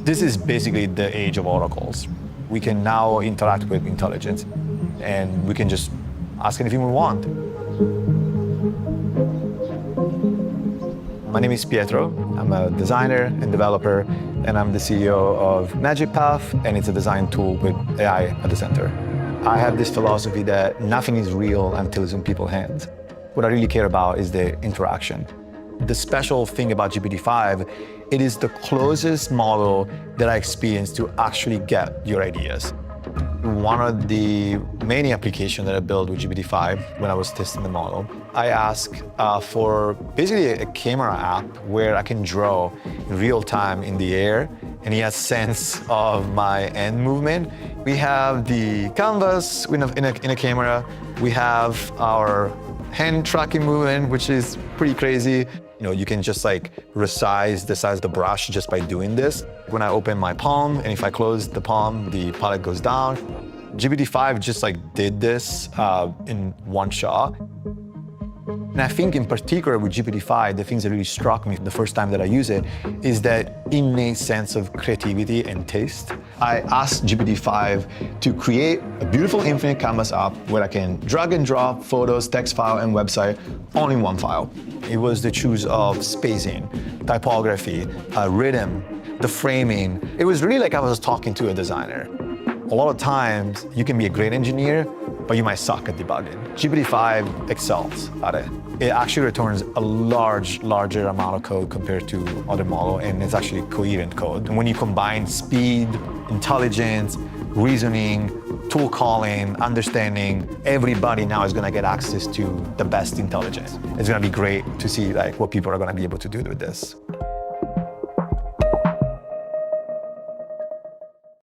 This is basically the age of oracles. We can now interact with intelligence, and we can just ask anything we want. My name is Pietro. I'm a designer and developer, and I'm the CEO of MagicPath, and it's a design tool with AI at the center. I have this philosophy that nothing is real until it's in people's hands. What I really care about is the interaction. The special thing about GPT-5, it is the closest model that I experienced to actually get your ideas. One of the many applications that I built with GPT-5 when I was testing the model, I asked for basically a camera app where I can draw in real time in the air, and he has sense of my hand movement. We have the canvas in a camera. We have our hand tracking movement, which is pretty crazy. You can just resize the size of the brush just by doing this. When I open my palm, and if I close the palm, the palette goes down. GPT-5 just did this in one shot. And I think in particular with GPT-5, the things that really struck me the first time that I use it is that innate sense of creativity and taste. I asked GPT-5 to create a beautiful infinite canvas app where I can drag and drop photos, text file, and website all in one file. It was the choose of spacing, typography, rhythm, the framing. It was really like I was talking to a designer. A lot of times you can be a great engineer, but you might suck at debugging. GPT-5 excels at it. It actually returns a larger amount of code compared to other models, and it's actually coherent code. And when you combine speed, intelligence, reasoning, tool calling, understanding, everybody now is going to get access to the best intelligence. It's going to be great to see what people are going to be able to do with this.